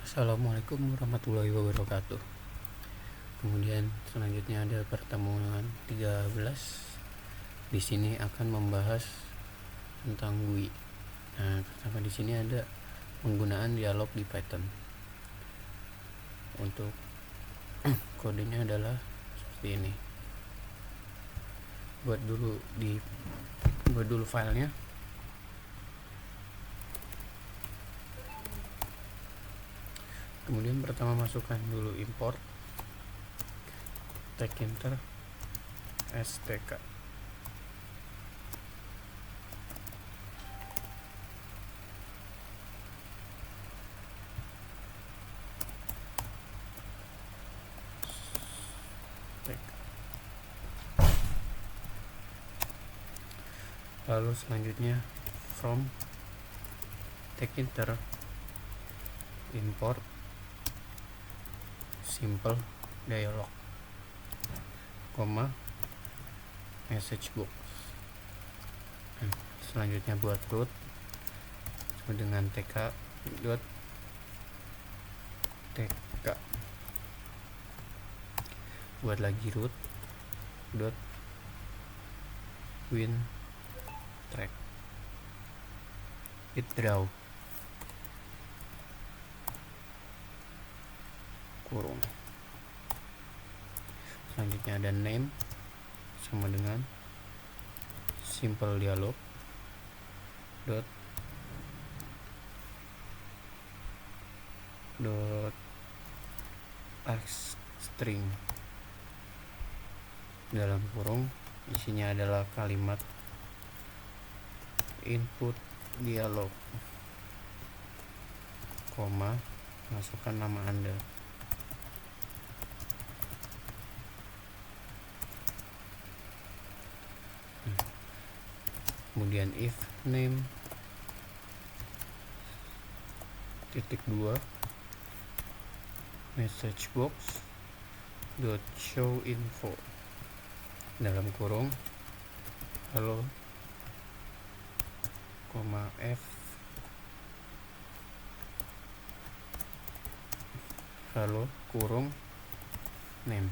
Assalamualaikum warahmatullahi wabarakatuh. Kemudian selanjutnya ada pertemuan 13. Di sini akan membahas tentang GUI. Nah, pertama di sini ada penggunaan dialog di Python. Untuk kodenya adalah seperti ini. Buat dulu filenya. Kemudian pertama masukkan dulu import tekinter stk. Lalu selanjutnya from tekinter import simple dialog, message box. Selanjutnya buat root dengan tk buat lagi root win track withdraw kurung. Selanjutnya ada name sama dengan simple dialog string dalam kurung isinya adalah kalimat input dialog, masukkan nama Anda. Kemudian if name (2) message box show info dalam kurung hello, f hello kurung name.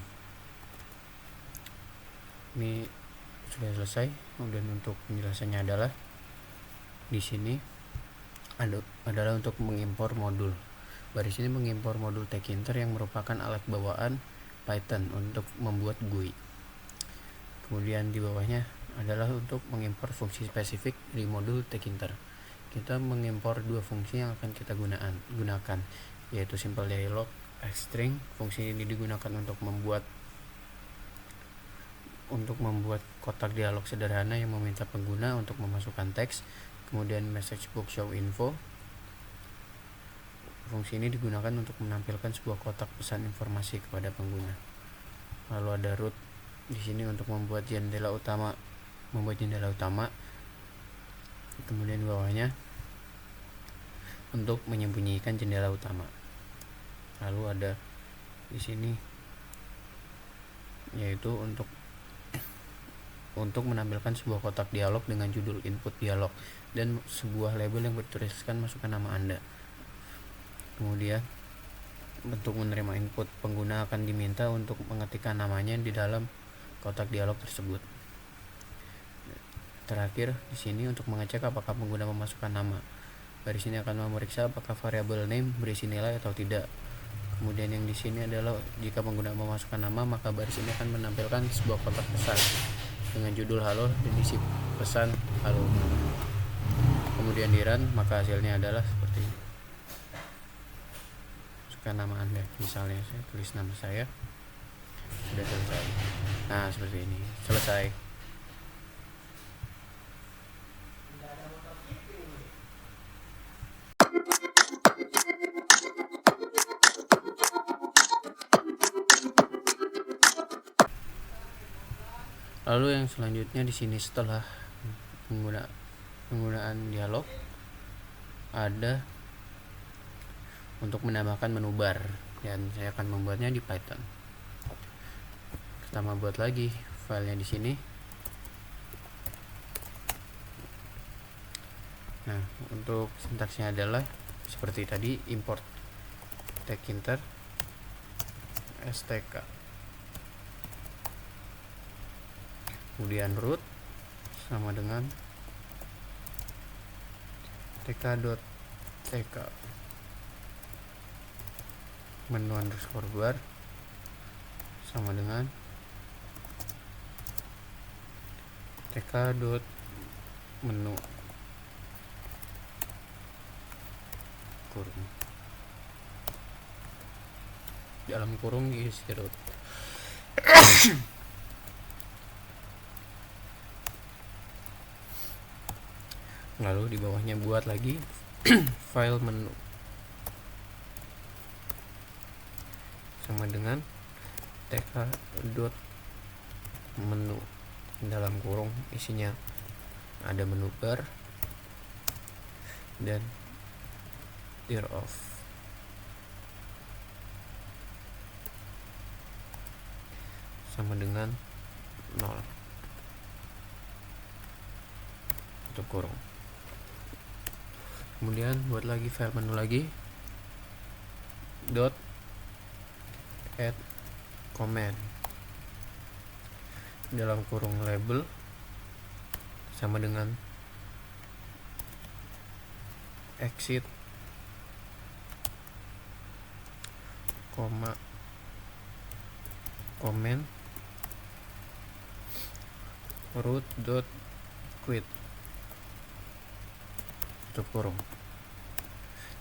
Ini sudah selesai. Kemudian untuk penjelasannya adalah di sini adalah untuk mengimpor modul. Baris ini mengimpor modul tekinter yang merupakan alat bawaan Python untuk membuat GUI. Kemudian di bawahnya adalah untuk mengimpor fungsi spesifik di modul tekinter. Kita mengimpor dua fungsi yang akan kita gunakan, yaitu simple dialog string. Fungsi ini digunakan untuk membuat kotak dialog sederhana yang meminta pengguna untuk memasukkan teks. Kemudian message box show info. Fungsi ini digunakan untuk menampilkan sebuah kotak pesan informasi kepada pengguna. Lalu ada root di sini untuk membuat jendela utama. Kemudian di bawahnya untuk menyembunyikan jendela utama. Lalu ada di sini yaitu untuk menampilkan sebuah kotak dialog dengan judul input dialog dan sebuah label yang bertuliskan masukkan nama Anda. Kemudian untuk menerima input, pengguna akan diminta untuk mengetikkan namanya di dalam kotak dialog tersebut. Terakhir di sini untuk mengecek apakah pengguna memasukkan nama. Baris ini akan memeriksa apakah variabel name berisi nilai atau tidak. Kemudian yang di sini adalah jika pengguna memasukkan nama, maka baris ini akan menampilkan sebuah kotak pesan dengan judul halo dan isi pesan halo. Kemudian di run, maka hasilnya adalah seperti ini. Masukkan nama Anda, misalnya saya tulis nama saya. Sudah selesai. Nah, seperti ini. Selesai. Lalu yang selanjutnya di sini setelah penggunaan dialog ada untuk menambahkan menu bar, dan saya akan membuatnya di Python. Pertama buat lagi filenya di sini. Nah, untuk sintaksnya adalah seperti tadi, import tkinter stk, kemudian root sama dengan tk.tk, menu underscore bar sama dengan tk.menu kurung, dalam kurung diisi root. Lalu di bawahnya buat lagi file menu sama dengan tk.menu, dalam kurung isinya ada menu bar dan tear off. Sama dengan 0, tutup kurung. Kemudian buat lagi file menu lagi, add comment, dalam kurung label sama dengan exit, comment root.quit, tutup kurung.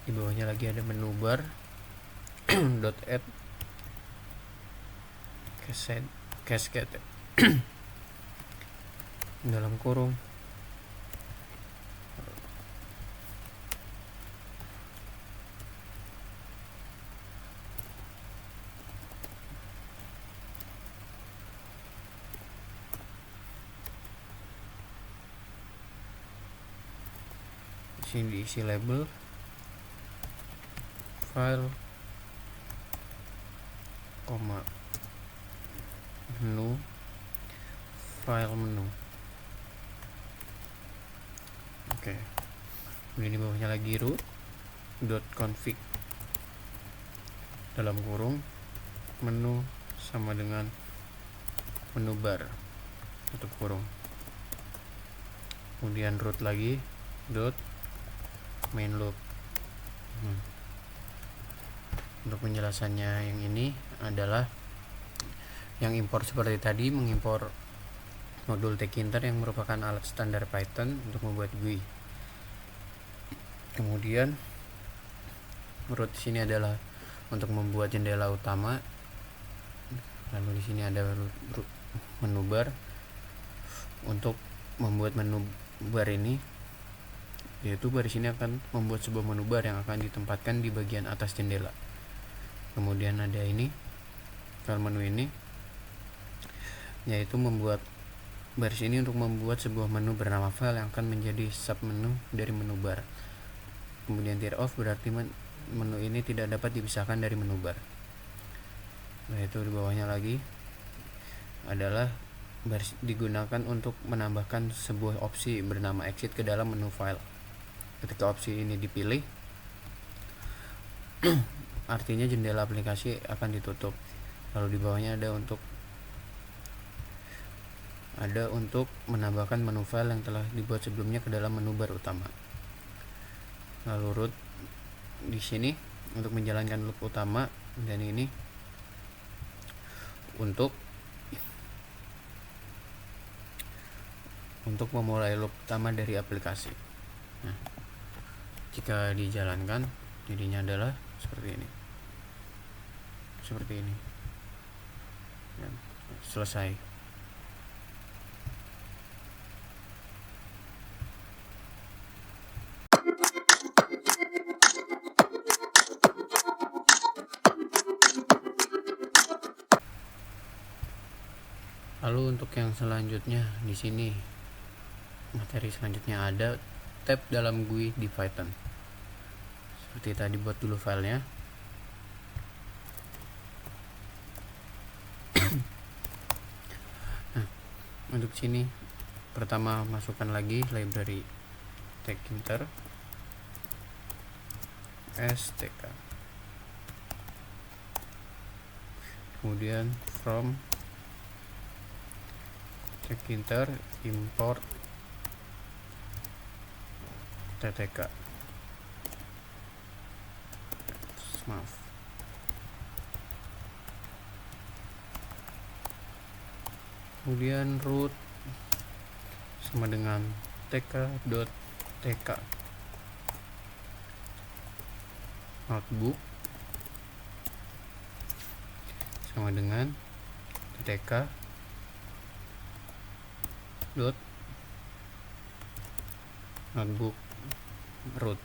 Di bawahnya lagi ada menu bar .add cascade dalam kurung sini diisi label file, menu, file menu. Oke. Kemudian di bawahnya lagi root.config, dalam kurung menu sama dengan menu bar, tutup kurung. Kemudian root lagi main loop. Untuk penjelasannya yang ini adalah yang impor seperti tadi, mengimpor modul tkinter yang merupakan alat standar Python untuk membuat GUI. Kemudian root di sini adalah untuk membuat jendela utama. Lalu di sini ada menu bar untuk membuat menu bar ini, yaitu bar di sini akan membuat sebuah menu bar yang akan ditempatkan di bagian atas jendela. Kemudian ada ini file menu ini, yaitu membuat baris ini untuk membuat sebuah menu bernama file yang akan menjadi sub menu dari menu bar. Kemudian tear off berarti menu ini tidak dapat dipisahkan dari menu bar. Nah, itu di bawahnya lagi adalah baris digunakan untuk menambahkan sebuah opsi bernama exit ke dalam menu file. Ketika opsi ini dipilih, artinya jendela aplikasi akan ditutup. Lalu di bawahnya ada untuk menambahkan menu file yang telah dibuat sebelumnya ke dalam menu bar utama. Lalu root di sini untuk menjalankan loop utama, dan ini untuk memulai loop utama dari aplikasi. Nah, jika dijalankan jadinya adalah seperti ini. Dan selesai. Lalu untuk yang selanjutnya di sini, materi selanjutnya ada tab dalam GUI di Python. Seperti tadi, buat dulu filenya. Nah, untuk sini pertama masukkan lagi library tkinter stk. kemudian from Tkinter import ttk, maaf, kemudian root sama dengan tk.tk notebook sama dengan ttk dot notebook root.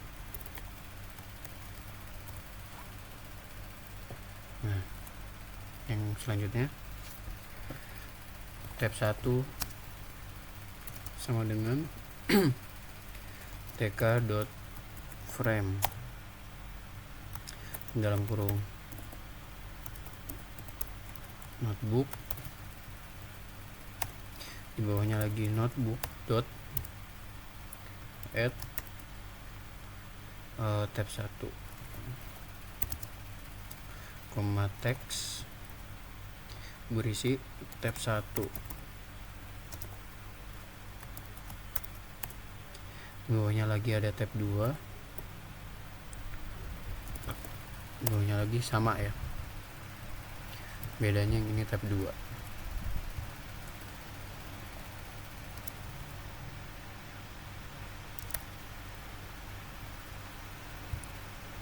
Nah, yang selanjutnya tab 1 sama dengan tk.frame dalam kurung notebook, di bawahnya lagi notebook dot add tab 1 koma teks berisi tab 1, di bawahnya lagi ada tab 2, di bawahnya lagi sama ya, bedanya yang ini tab 2.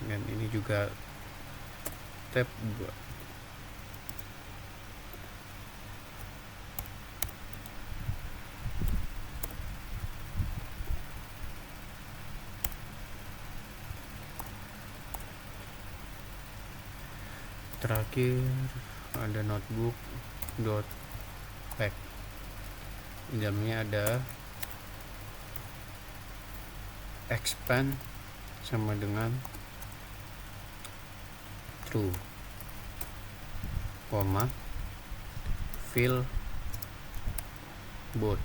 Dan ini juga tab 2. Terakhir ada notebook dot pack, di dalamnya ada expand sama dengan true, koma fill both,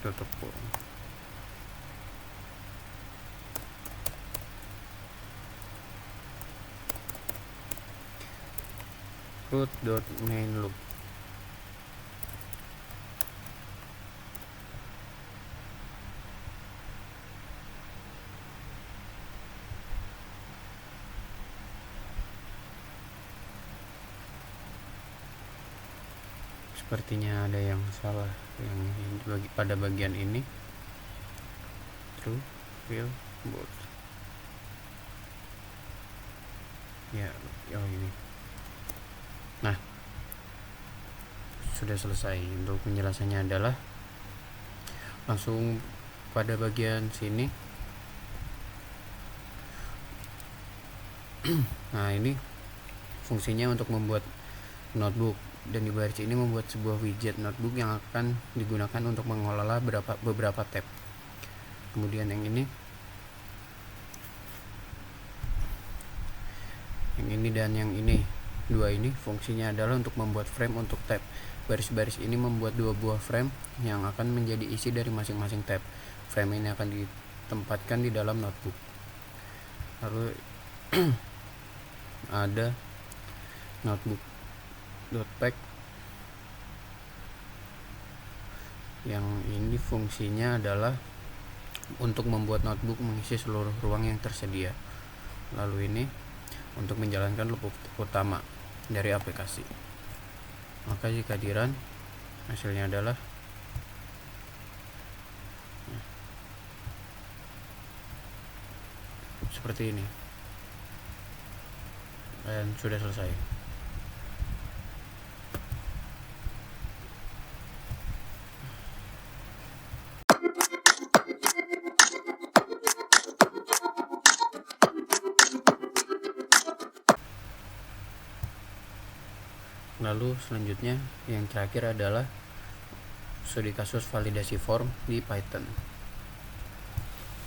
tutup kurung. Root.main loop. Sepertinya ada yang salah yang pada bagian ini. True fill both. Ya, ini. Nah, sudah selesai. Untuk penjelasannya adalah langsung pada bagian sini. Nah, ini fungsinya untuk membuat notebook, dan di baris ini membuat sebuah widget notebook yang akan digunakan untuk mengelola beberapa tab. Kemudian yang ini dan yang ini, dua ini fungsinya adalah untuk membuat frame untuk tab. Baris-baris ini membuat dua buah frame yang akan menjadi isi dari masing-masing tab. Frame ini akan ditempatkan di dalam notebook. Lalu ada notebook.pack yang ini fungsinya adalah untuk membuat notebook mengisi seluruh ruang yang tersedia. Lalu ini untuk menjalankan loop utama dari aplikasi. Maka jika di run, hasilnya adalah seperti ini, dan sudah selesai. Lalu selanjutnya yang terakhir adalah studi kasus validasi form di Python.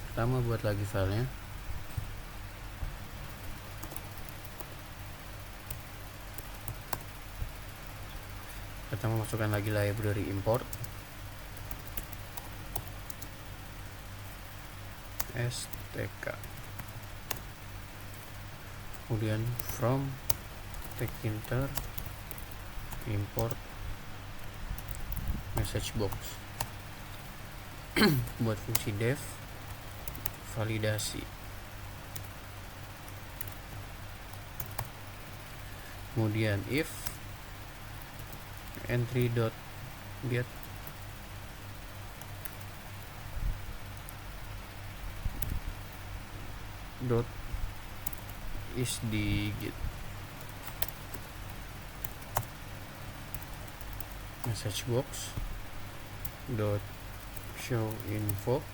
Pertama, buat lagi filenya. Pertama, masukkan lagi library import stk, kemudian from Tkinter import message box. Buat fungsi def validasi, kemudian if entry.get isDigit message box dot show info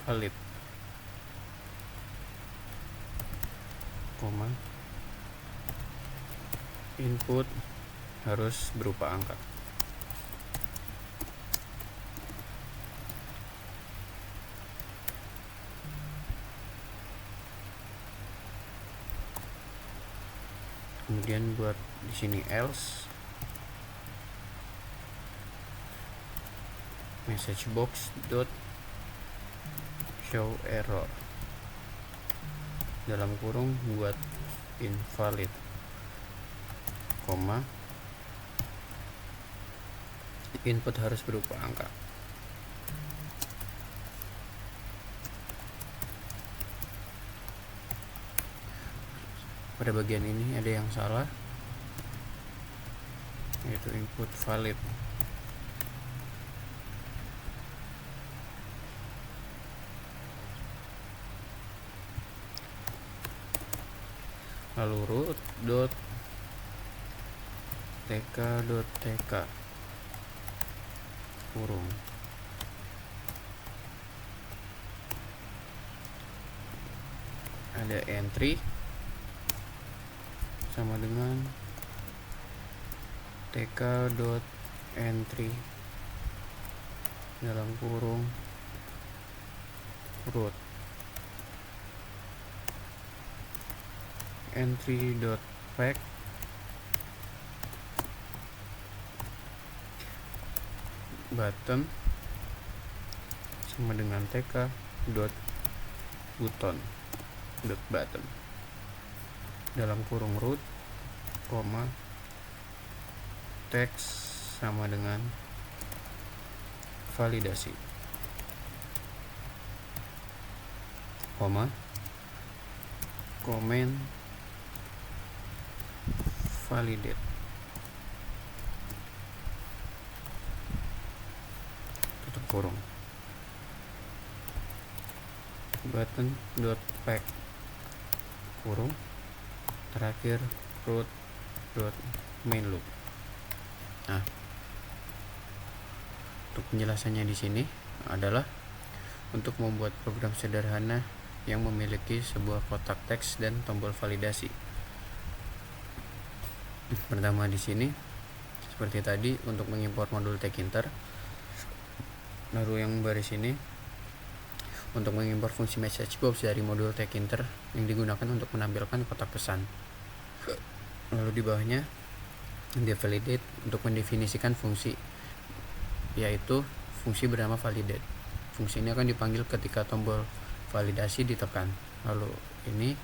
valid, koma input harus berupa angka. Kemudian buat di sini else message box dot show error dalam kurung buat invalid, koma input harus berupa angka. Pada bagian ini ada yang salah, yaitu input valid. Lalu root dot tk kurung ada entry sama dengan tk.entry dalam kurung root entry.pack button sama dengan tk.button dalam kurung root, koma text sama dengan validasi, koma comment validate, tutup kurung button dot pack kurung terakhir root dot main loop. Nah, untuk penjelasannya di sini adalah untuk membuat program sederhana yang memiliki sebuah kotak teks dan tombol validasi. Pertama di sini seperti tadi untuk mengimpor modul Tkinter. Lalu yang baris ini untuk mengimpor fungsi message box dari modul Tkinter yang digunakan untuk menampilkan kotak pesan. Lalu di bawahnya validate untuk mendefinisikan fungsi, yaitu fungsi bernama validate. Fungsi ini akan dipanggil ketika tombol validasi ditekan. Lalu ini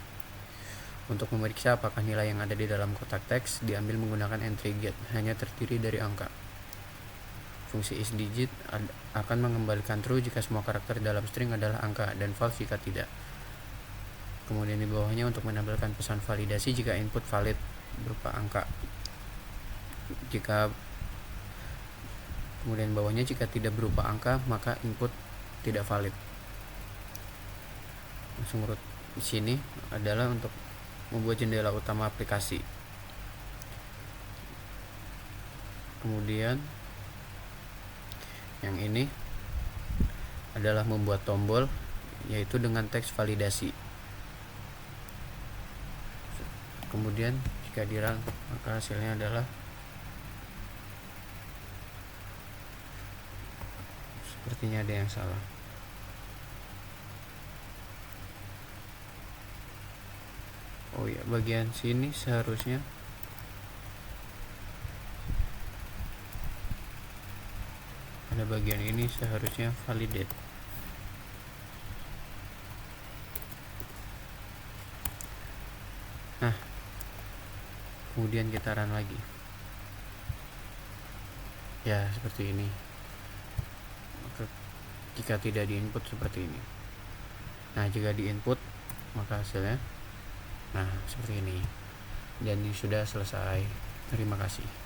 untuk memeriksa apakah nilai yang ada di dalam kotak teks diambil menggunakan entry get, hanya terdiri dari angka. Fungsi isDigit akan mengembalikan true jika semua karakter dalam string adalah angka dan false jika tidak. Kemudian di bawahnya untuk menampilkan pesan validasi jika input valid berupa angka. Kemudian bawahnya jika tidak berupa angka maka input tidak valid. Langsung urut di sini adalah untuk membuat jendela utama aplikasi. Kemudian yang ini adalah membuat tombol, yaitu dengan teks validasi. Kemudian jika dirun maka hasilnya adalah sepertinya ada yang salah. Oh ya, bagian sini seharusnya pada bagian ini seharusnya validate. Nah, kemudian kita run lagi. Ya, seperti ini. Maka jika tidak di input seperti ini. Nah, jika di input maka hasilnya nah seperti ini. Dan ini sudah selesai. Terima kasih.